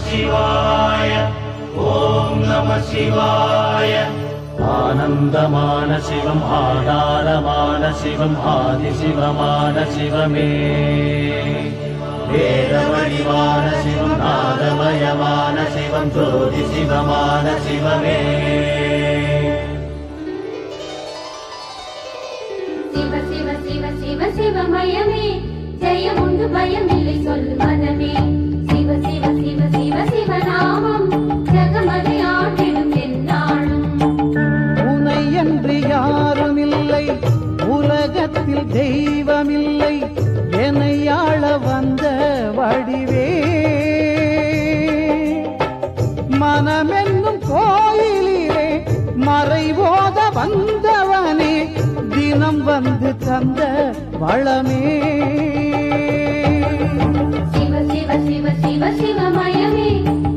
शिवाय ओम नमः शिवाय। आनंदमान शिवम आधारमान शिवम आदिशिवमान शिवमे वेदवडिवान शिवम नादमयमान शिवम ज्योतिशिवमान शिवमे। शिव शिव शिव शिव शिवमयमे जयमुंडु भयमिल्लै सोल्लु मनमे। शिव शिव शिव शिव शिवनामம் ஜகமதை ஆண்டிடும் எந்நாளும்। உனையன்றி யாருமில்லை உலகத்தில் தெய்வமில்லை என்னை ஆள வந்த வடிவே மனமென்னும் கோயிலிலே மறைவோத வந்தவனே தினம் வந்து தந்த வளமே। शिव शिव शिव शिव शिवमयமே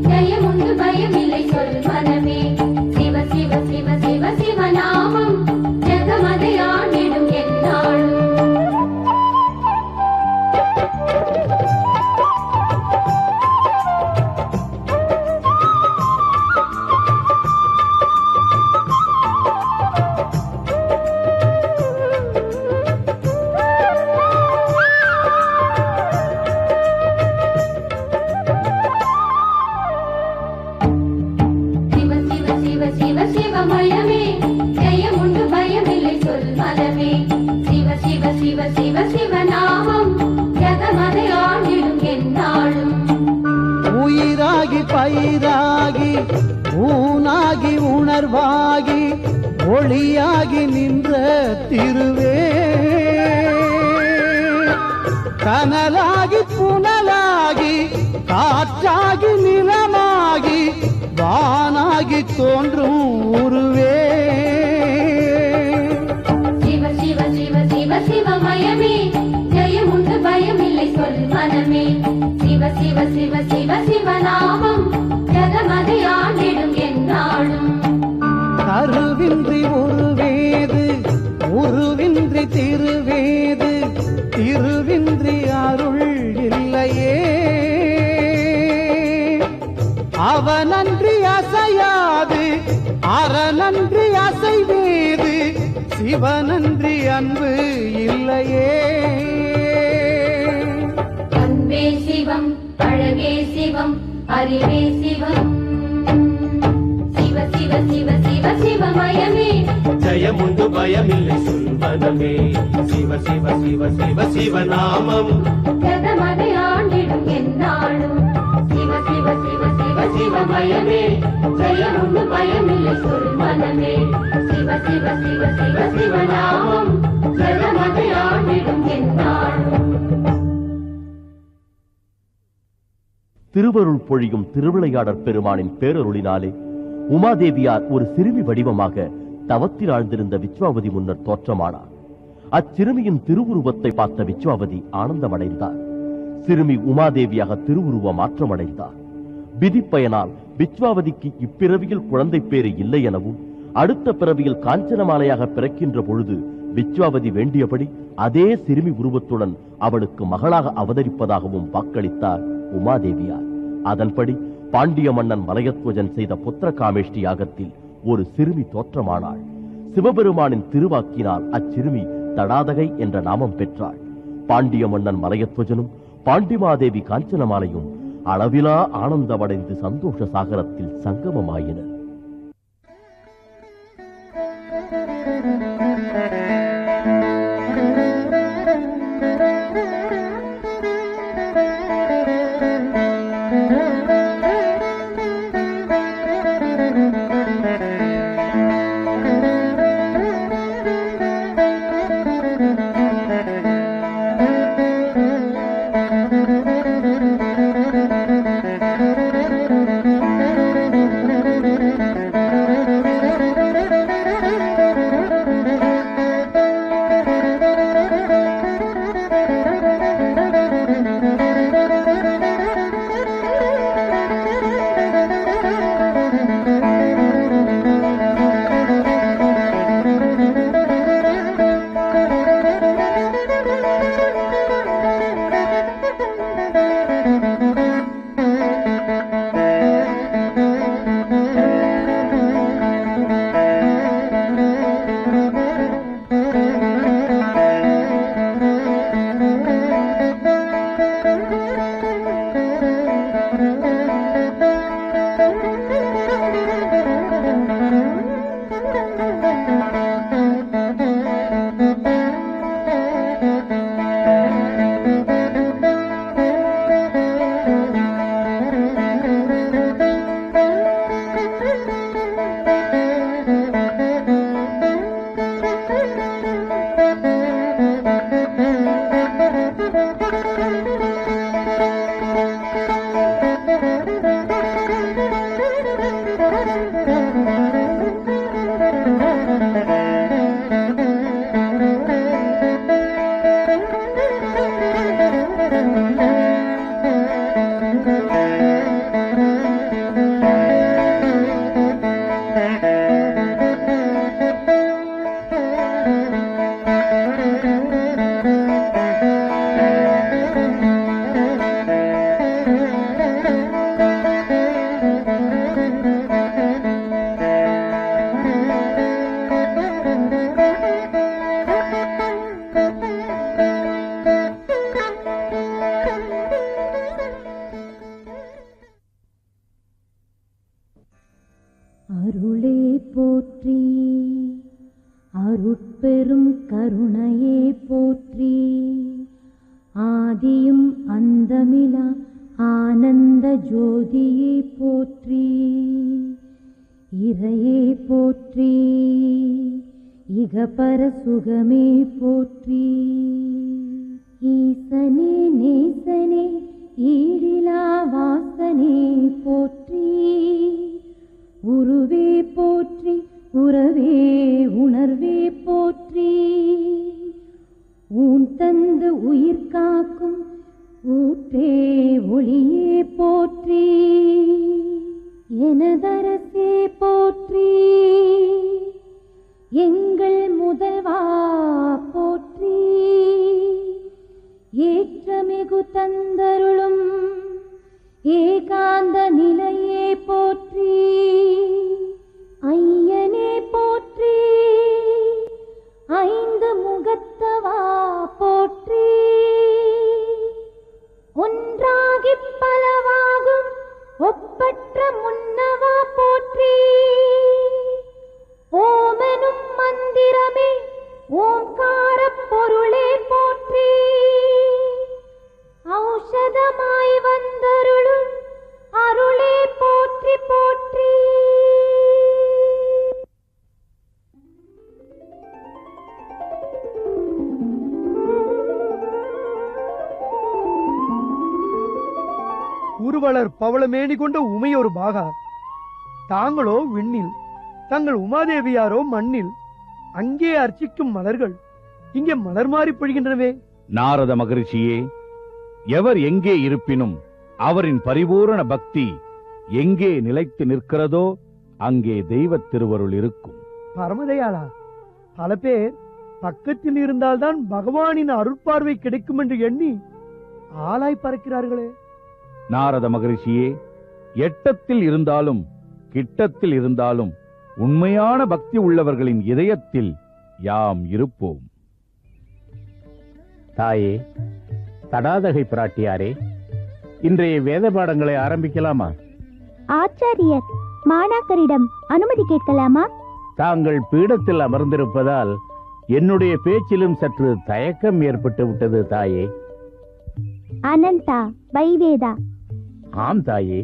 ஜயமுண்டு பயமில்லை சொல் மனமே। शिव शिव शिव शिव शिवநாமம் ஜகமதை ஆண்டிடும் எந்நாளும்। शिवमयमे जयमुंडु भयमिल्लै सोल मनमे। शिव शिव शिव शिव शिवनामம் ஜகமதை ஆண்டிடும் எந்நாளும்। உயிராகி பயிராகி ஊனாகி உணர்வாகி ஒளியாகி நின்ற திருவே கனலாகி புனலாகி காற்றாகி நிலமாகி வானாகி தோன்றும் உருவே। शिव शिव शिव शिव शिवमयமே ஜயமுண்டு பயமில்லை சொல் மனமே। शिव शिव शिव शिव शिवநாமம் ஜகமதை ஆண்டிடும் எந்நாளும்। கருவின்றி உருவேது உருவின்றி திருவேது திருவின்றி அருள் இல்லையே அவனன்றி அசையாது அறனன்றி அசைவேது சிவனன்றி அன்பு இல்லையே। அன்பே சிவம் அழகே சிவம் அறிவே சிவம்। शिव शिव शिव शिव शिवमयமே ஜயமுண்டு பயமில்லை சொல் மனமே। शिव शिव शिव शिव शिवநாமம் ஜகமதை ஆண்டிடும் எந்நாளும்। शिव शिव शिव शिव शिवமயமே ஜயமுண்டு பயமில்லை சொல் மனமே। शिव शिव शिव शिव शिवநாமம் ஜகமதை ஆண்டிடும் எந்நாளும்। திருவருள் பொழியும் திருவிளையாடற் பெருமானின் பேரருளினாலே உமாதேவியார் ஒரு சிறுமி வடிவமாக தவத்தில் ஆழ்ந்திருந்த விச்வாவதி முன்னர் தோற்றமானார். அச்சிறுமியின் திருவுருவத்தை பார்த்த விச்வாவதி ஆனந்தமடைந்தார். சிறுமி உமாதேவியாக திருவுருவ மாற்றமடைந்தார். விதிப்பயனால் விச்வாவதிக்கு இப்பிறவியில் குழந்தை பேறு இல்லை எனவும் அடுத்த பிறவியில் காஞ்சனமாலையாக பிறக்கின்ற பொழுது விச்வாவதி வேண்டியபடி அதே சிறுமி உருவத்துடன் அவளுக்கு மகளாக அவதரிப்பதாகவும் வாக்களித்தார் உமாதேவியார். அதன்படி பாண்டிய மன்னன் மலையத்வஜன் செய்த புத்திர காமேஷ்டி யாகத்தில் ஒரு சிறுமி தோற்றமானாள். சிவபெருமானின் திருவாக்கினால் அச்சிறுமி தடாதகை என்ற நாமம் பெற்றாள். பாண்டிய மன்னன் மலையத்வஜனும் பாண்டிமாதேவி காஞ்சனமாலையும் அளவிலா ஆனந்தமடைந்து சந்தோஷ சாகரத்தில் சங்கமமாயினர். அருளே போற்றி, அருட்பெரும் கருணையே போற்றி, ஆதியும் அந்தமிலா ஆனந்த ஜோதியே போற்றி, இறையே போற்றி, இகபர சுகமே போற்றி, ஈசனே நேசனே ஈடிலா வாசனே போற்றி, உருவே போற்றி, உறவே உணர்வே போற்றி, ஊன் தந்து உயிர் காக்கும் ஊற்றே ஒளியே போற்றி, எனதரசே போற்றி, எங்கள் முதல்வா போற்றி, ஏற்றமிகு தந்தருளும் ஏகாந்த நிலையே போற்றி, ஐயனே போற்றி, ஐந்து முகத்தவா போற்றி, ஒன்றாகிப் பலவாகும் ஒப்பற்ற முன்னவா போற்றி, ஓமெனும் மந்திரமே ஓங்கார பொருளே போற்றி, ஔஷதமாய் வந்தருளும் அருளே போற்றி போற்றி. உருவலர் பவளமேனி கொண்ட உமையொரு பாகா, தாங்களோ விண்ணில், தங்கள் உமாதேவியாரோ மண்ணில், அங்கே அர்ச்சிக்கும் மலர்கள் இங்கே மலர் மாறி பொழிகின்றனவே. நாரத மகரிஷியே, எவர் எங்கே இருப்பினும் அவரின் பரிபூரண பக்தி எங்கே நிலைத்து நிற்கிறதோ அங்கே தெய்வத் திருவருள் இருக்கும். பரமதயாளா, பல பேர் பக்கத்தில் இருந்தால்தான் பகவானின் அருட்பார்வை கிடைக்கும் என்று எண்ணி ஆளாய் பறக்கிறார்களே. நாரத மகரிஷியே, எட்டத்தில் இருந்தாலும் கிட்டத்தில் இருந்தாலும் உண்மையான பக்தி உள்ளவர்களின் இதயத்தில் யாம் இருப்போம். தாயே, தடாதகை பிராட்டியாரே, இன்றைய வேத பாடங்களை ஆரம்பிக்கலாமா? ஆச்சாரியர், மாணாக்கரிடம் அனுமதி கேட்கலாமா? தாங்கள் பீடத்தில் அமர்ந்திருப்பதால் என்னுடைய பேச்சிலும் சற்று தயக்கம் ஏற்பட்டு விட்டது தாயே. அனந்தா வைவேதா. ஆம் தாயே,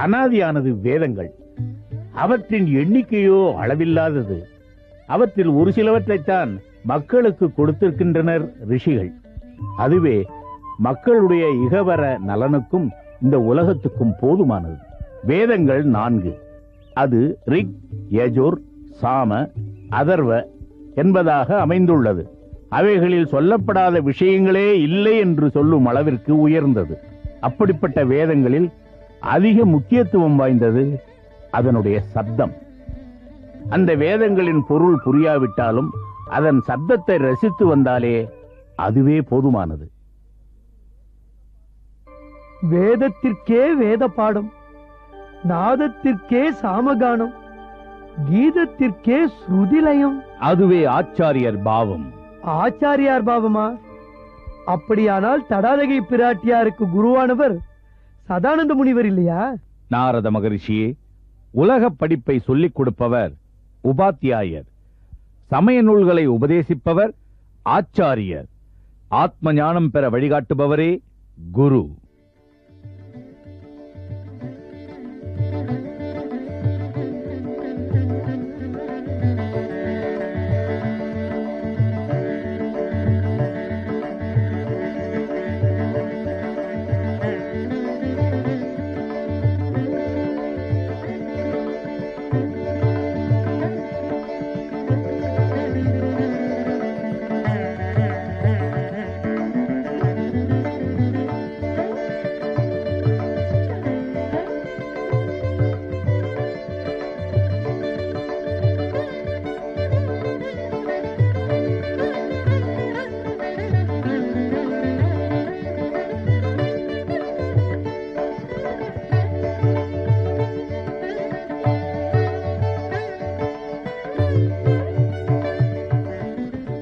அனாதியானது வேதங்கள். அவற்றின் எண்ணிக்கையோ அளவில்லாதது. அவற்றில் ஒரு சிலவற்றைத்தான் மக்களுக்கு கொடுத்திருக்கின்றனர் ரிஷிகள். அதுவே மக்களுடைய இகவர நலனுக்கும் இந்த உலகத்துக்கும் போதுமானது. வேதங்கள் 4. அது ரிக், யஜுர், சாம, அதர்வ என்பதாக அமைந்துள்ளது. அவைகளில் சொல்லப்படாத விஷயங்களே இல்லை என்று சொல்லும் அளவிற்கு உயர்ந்தது. அப்படிப்பட்ட வேதங்களில் அதிக முக்கியத்துவம் வாய்ந்தது அதனுடைய சப்தம். அந்த வேதங்களின் பொருள் புரியாவிட்டாலும் அதன் சப்தத்தை ரசித்து வந்தாலே அதுவே போதுமானது. வேதத்திற்கே வேத பாடம், நாதத்திற்கே சாமகானம், கீதத்திற்கே ஸ்ருதிலயம். அதுவே ஆச்சாரியர் பாவம். ஆச்சாரியார் பாவமா? அப்படியானால் தடாதகை பிராட்டியாருக்கு குருவானவர் சதானந்த முனிவர் இல்லையா? நாரத மகரிஷியே, உலக படிப்பை சொல்லிக் கொடுப்பவர் உபாத்தியாயர், சமய நூல்களை உபதேசிப்பவர் ஆச்சாரியர், ஆத்ம ஞானம் பெற வழிகாட்டுபவரே குரு.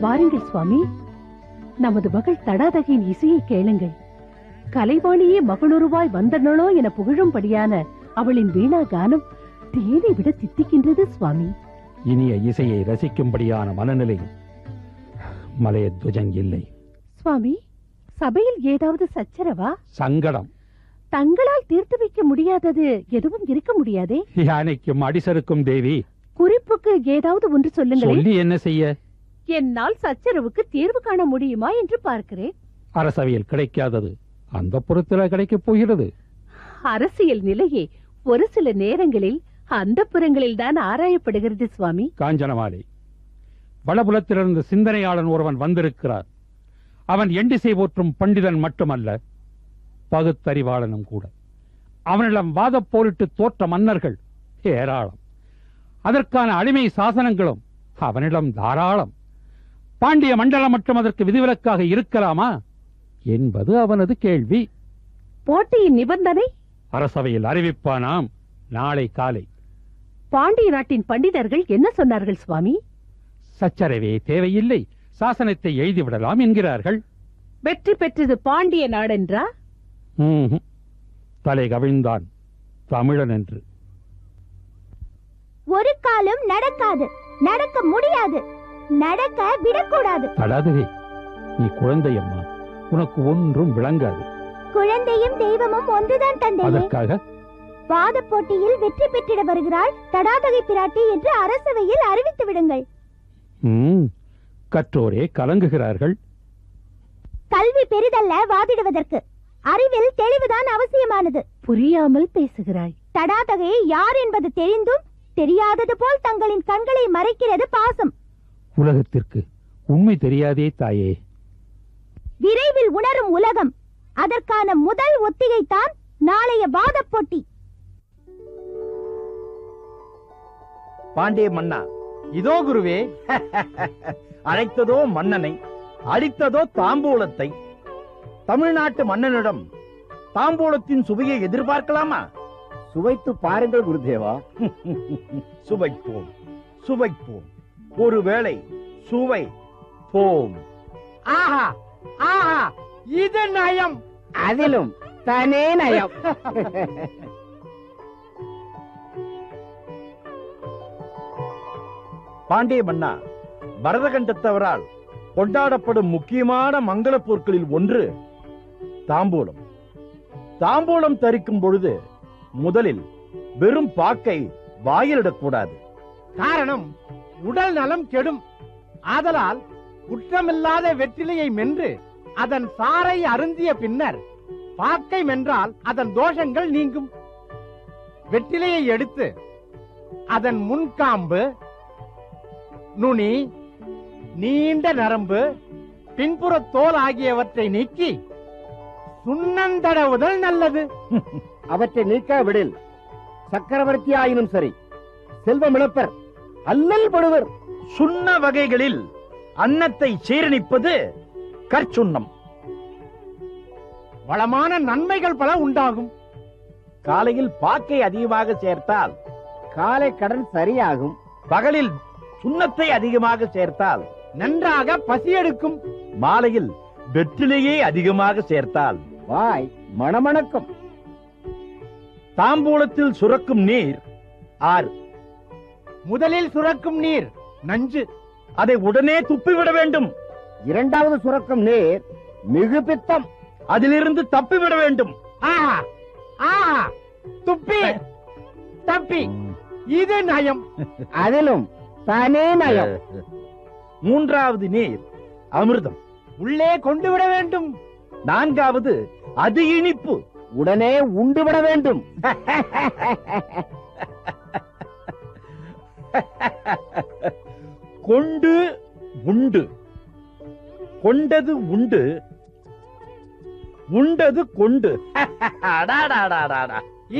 வாருங்கள் சுவாமி, நமது மகள் தடாதகையின் இசையை கேளுங்கள். கலைவாணியே மகளுருவாய் வந்தனளோ என புகழும்படியான அவளின் வீணா கானம் தேனை விட தித்திக்கின்றது சுவாமி. இனிய இசையை ரசிக்கும்படியான மனநிலை மலையத்வஜன் இல்லை. சுவாமி, சபையில் ஏதாவது சச்சரவா? சங்கடம். தங்களால் தீர்த்து வைக்க முடியாதது எதுவும் இருக்க முடியாதே. யானைக்கும் அடிசருக்கும் தேவி. குறிப்புக்கு ஏதாவது ஒன்று சொல்லுங்கள். சொல்லி என்ன செய்ய? என்னால் சச்சரவுக்கு தீர்வு காண முடியுமா என்று பார்க்கிறேன். அரசவையில் கிடைக்காதது அந்த புறத்தில் கிடைக்கப் போகிறது. அரசியல் நிலையே ஒரு சில நேரங்களில் அந்த புறங்களில் தான் ஆராயப்படுகிறது சுவாமி. காஞ்சனமாலை, வடபுலத்திலிருந்து சிந்தனையாளன் ஒருவன் வந்திருக்கிறார். அவன் எண்டிசை போற்றும் பண்டிதன் மட்டுமல்ல, பகுத்தறிவாளனும் கூட. அவனிடம் வாதப் போரிட்டு தோற்ற மன்னர்கள் ஏராளம். அதற்கான அடிமை சாசனங்களும் அவனிடம் தாராளம். பாண்டிய மண்டலம் மட்டும் அதற்கு விதிவிலக்காக இருக்கலாமா என்பது அவனது கேள்வி. போட்டியின் நிபந்தனை அரசவையில் அறிவிப்பானாம் நாளை காலை. பாண்டிய நாட்டின் பண்டிதர்கள் என்ன சொன்னார்கள் சுவாமி? சச்சரவே தேவையில்லை, சாசனத்தை எழுதிவிடலாம் என்கிறார்கள். வெற்றி பெற்றது பாண்டிய நாடென்றா? தலை கவிழ்ந்தான் தமிழன் என்று. ஒரு காலம் நடக்காது, நடக்க முடியாது, நடக்க விடக்கூடாது. தடாதே, நீ குழந்தையம்மா, உனக்கு ஒன்றும் விளங்காது. குழந்தையும் தெய்வமும் ஒன்றுதான் தந்தையே. அதற்காக வாத போட்டியில் வெற்றி பெற்றிட வருகிறாள் தடாதகை பிராட்டி என்று அரசவையில் அறிவித்து விடுங்கள். கற்றோரே கலங்குகிறார்கள். கல்வி பெரிதல்ல வாதிடுவதற்கு, அறிவில் தெளிவுதான் அவசியமானது. புரியாமல் பேசுகிறாய். தடாதகை யார் என்பது தெரிந்தும் தெரியாதது போல் தங்களின் கண்களை மறைக்கிறது பாசம். உலகத்திற்கு உண்மை தெரியாதே தாயே. விரைவில் உணரும் உலகம். அதற்கான முதல் ஒத்திகை தான் நாளைய வாத போட்டி. பாண்டிய மன்னா, இதோ குருவே. அழைத்ததோ மன்னனை, அடித்ததோ தாம்பூலத்தை. தமிழ்நாட்டு மன்னனிடம் தாம்பூலத்தின் சுவையை எதிர்பார்க்கலாமா? சுவைத்து பாருங்கள் குருதேவா. சுவைப்போம், சுவைப்போம். ஒருவேளை சுவை போம். ஆஹா ஆஹா, இது நயம். அதிலும் தனே நயம். பாண்டிய மன்னா, பரதகண்டத்தவரால் கொண்டாடப்படும் முக்கியமான மங்கள பொருட்களில் ஒன்று தாம்பூலம். தாம்பூலம் தரிக்கும் பொழுது முதலில் வெறும் பாக்கை வாயிலிடக்கூடாது. காரணம், உடல் நலம் கெடும். ஆதலால் குற்றமில்லாத வெற்றிலையை மென்று அதன் சாறை அருந்திய பின்னர் பாக்கை மென்றால் அதன் தோஷங்கள் நீங்கும். வெற்றிலையை எடுத்து அதன் முன்காம்பு, நுனி, நீண்ட நரம்பு, பின்புற தோல் ஆகியவற்றை நீக்கி சுண்ணந்தடவுதல் நல்லது. அவற்றை நீக்காவிடில் சக்கரவர்த்தி ஆயினும் சரி, செல்வம் இழப்பர், அல்லல் படுவர். சுண்ண வகைகளில் அன்னத்தை சீரணிப்பது கற்சுண்ணம். வளமான நன்மைகள் பல உண்டாகும். காலையில் பாக்கை அதிகமாக சேர்த்தால் காலை கடன் சரியாகும். பகலில் சுண்ணத்தை அதிகமாக சேர்த்தால் நன்றாக பசி எடுக்கும். மாலையில் வெற்றிலையே அதிகமாக சேர்த்தால் வாய் மணமணக்கும். தாம்பூலத்தில் சுரக்கும் நீர் 6. முதலில் சுரக்கும் நீர் நஞ்சு. அதை உடனே துப்பிவிட வேண்டும். இரண்டாவது சுரக்கும் நீர் மிகு பித்தம். அதிலிருந்து தப்பிவிட வேண்டும். ஆஹா ஆஹா, துப்பி தப்பி, இது நயம். அதிலும் தனே நயம். மூன்றாவது நீர் அமிர்தம். உள்ளே கொண்டு விட வேண்டும். நான்காவது அது இனிப்பு. உடனே உண்டு விட வேண்டும். கொண்டு உண்டு, கொண்டது உண்டு, உண்டது கொண்டு.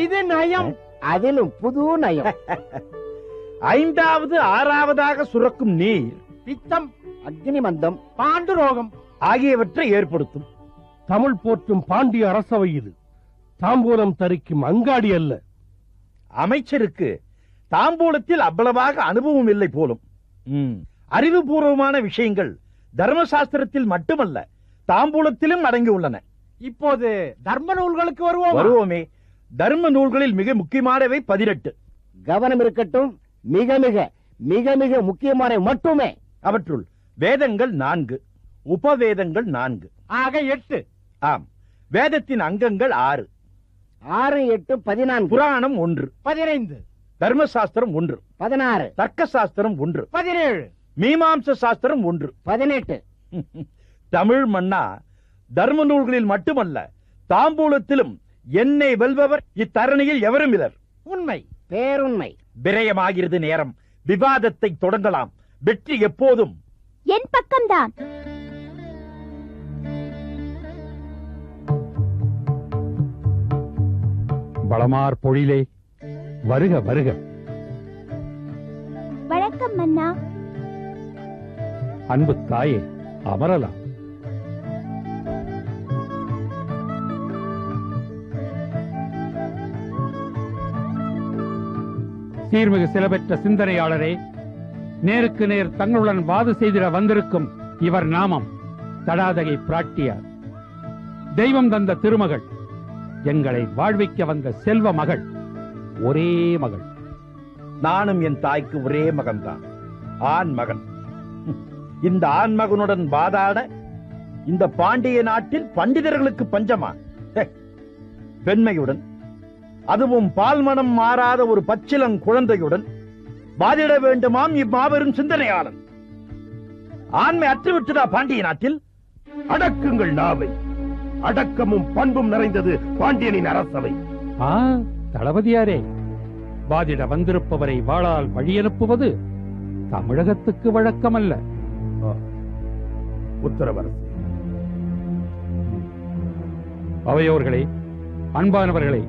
இது நயம். அதிலும் புது நயம். ஐந்தாவது ஆறாவதாக சுரக்கும் நீர் பித்தம், அக்னி மந்தம், பாண்டுரோகம் ஆகியவற்றை ஏற்படுத்தும். தமிழ் போற்றும் பாண்டிய அரசவை இது. தாம்பூலம் தரிக்கும் அங்காடி அல்ல. அமைச்சருக்கு தாம்பூலத்தில் அவ்வளவாக அனுபவம் இல்லை போலும். அறிவுபூர்வமான விஷயங்கள் தர்மசாஸ்திரத்தில் மட்டுமல்ல, தாம்பூலத்திலும் அடங்கியுள்ளன. இப்போது தர்ம நூல்களுக்கு வருவோமே. தர்ம நூல்களில் மிக முக்கியமானவை 18. கவனம் இருக்கட்டும். மிக மிக மிக மிக முக்கியமான மட்டுமே. அவற்றுள் வேதங்கள் 4, உபவேதங்கள் 4, ஆக 8. ஆம். வேதத்தின் அங்கங்கள் 6. 6, 8, 14. புராணம் 1, 15. தர்மசாஸ்திரம் 1, 16. தர்க்க சாஸ்திரம் 1, 17. மீமாம்ச சாஸ்திரம் 1, 18. தமிழ் மன்னா, தர்ம நூல்களில் மட்டுமல்ல, தாம்பூலத்திலும் என்னை வெல்பவர் இத்தரணியில் எவரும் இலர். உண்மை, பேருண்மை. விரயமாகிறது நேரம். விவாதத்தை தொடங்கலாம். வெற்றி எப்போதும் என் பக்கம்தான். வளமார் பொழிலே, வருக வருக. வணக்கம் மன்னா. அன்பு தாயே, அமரலாம். சீர்மிகு சிலபெற்ற சிந்தனையாளரே, நேருக்கு நேர் தங்களுடன் வாது செய்திட வந்திருக்கும் இவர் நாமம் தடாதகை பிராட்டியார். தெய்வம் தந்த திருமகள், எங்களை வாழ்விக்க வந்த செல்வ மகள், ஒரே மகள். நானும் என் தாய்க்கு ஒரே மகன்தான், ஆண் மகன். இந்த ஆண் மகனுடன் வாதாட இந்த பாண்டிய நாட்டில் பண்டிதர்களுக்கு பஞ்சமா? பெண்மையுடன், அதுவும் பால்மனம் மாறாத ஒரு பச்சிலங் குழந்தையுடன் வாதிட வேண்டுமாம் இம்மாபெரும் சிந்தனையாளன். ஆண்மை அற்றுவிட்டதா பாண்டிய நாட்டில்? அடக்குங்கள் நாவை. அடக்கமும் பண்பும் நிறைந்தது பாண்டியனின் அரசவை. தளபதியாரே, வாதிட வந்திருப்பவரை வாளால் வழியனுப்புவது தமிழகத்துக்கு வழக்கமல்ல. உத்தரவரசு. அவையோர்களே, அன்பானவர்களே,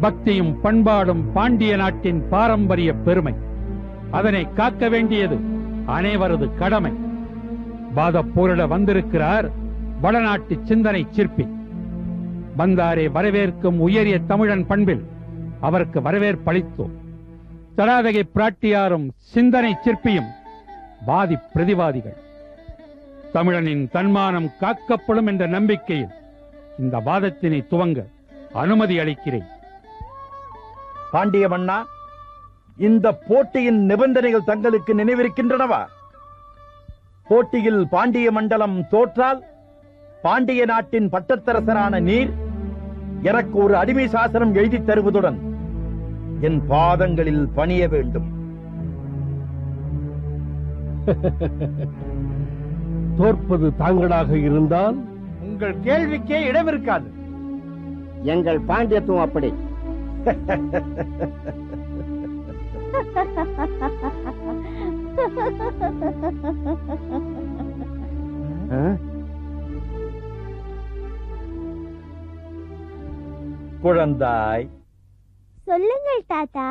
பக்தியும் பண்பாடும் பாண்டிய நாட்டின் பாரம்பரிய பெருமை. அதனை காக்க வேண்டியது அனைவரது கடமை. வாதப் போரிட வந்திருக்கிறார் வடநாட்டு சிந்தனை சிற்பி. வந்தாரே வரவேற்கும் உயரிய தமிழன் பண்பில் அவருக்கு வரவேற்பளித்தோம். தடாதகை பிராட்டியாரும் சிந்தனை சிற்பியும் வாதி பிரதிவாதிகள். தமிழனின் தன்மானம் காக்கப்படும் என்ற நம்பிக்கையில் இந்த வாதத்தினை துவங்க அனுமதி அளிக்கிறேன். பாண்டிய மன்னா, இந்த போட்டியின் நிபந்தனைகள் தங்களுக்கு நினைவிருக்கின்றனவா? போட்டியில் பாண்டிய மண்டலம் தோற்றால் பாண்டிய நாட்டின் பட்டத்தரசரான நீர் எனக்கு ஒரு அடிமை சாசனம் எழுதி தருவதுடன் என் பாதங்களில் பணிய வேண்டும். தோற்பது தாங்களாக இருந்தால் உங்கள் கேள்விக்கே இடம் இருக்காது. எங்கள் பாண்டியத்துவம் அப்படி. குழந்தாய், சொல்லுங்கள் தாத்தா.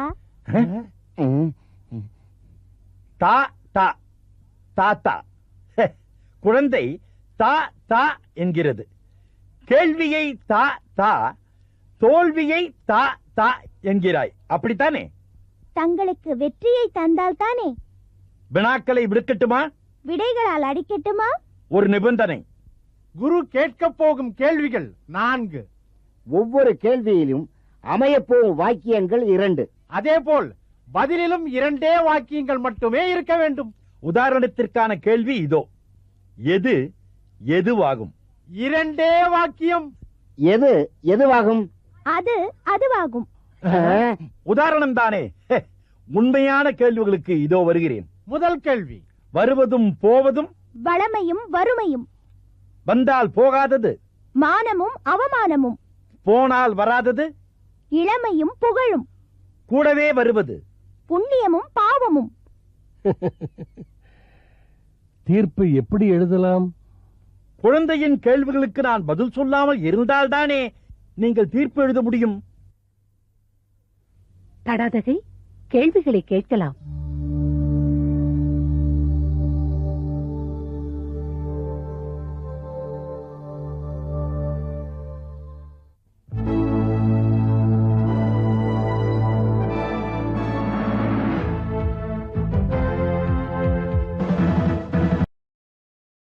தா தா தாத்தா. குழந்தை தா தா என்கிறது. கேள்வியை தா தா, தோல்வியை தா தா என்கிறாய், அப்படித்தானே? தங்களுக்கு வெற்றியை தந்தால் தானே. வினாக்களை விடுக்கட்டுமா? விடைகளால் அடிக்கட்டுமா? ஒரு நிபந்தனை. குரு கேட்க போகும் கேள்விகள் 4. ஒவ்வொரு கேள்வியிலும் அமையப்போகும் வாக்கியங்கள் 2. அதேபோல் பதிலிலும் 2 வாக்கியங்கள் மட்டுமே இருக்க வேண்டும். உதாரணத்திற்கான கேள்வி இதோ. எது எதுவாகும்? 2 வாக்கியம். எது எதுவாகும்? அது அதுவாகும். உதாரணம் தானே. உண்மையான கேள்விகளுக்கு இதோ வருகிறேன். முதல் கேள்வி. வருவதும் போவதும் வளமையும் வறுமையும். வந்தால் போகாதது மானமும் அவமானமும். போனால் வராதது இளமையும் புகழும். கூடவே வருவது புண்ணியமும் பாவமும். தீர்ப்பு எப்படி எழுதலாம்? குழந்தையின் கேள்விகளுக்கு நான் பதில் சொல்லாமல் இருந்தால்தானே நீங்கள் தீர்ப்பு எழுத முடியும். தடாதகை, கேள்விகளை கேட்கலாம்.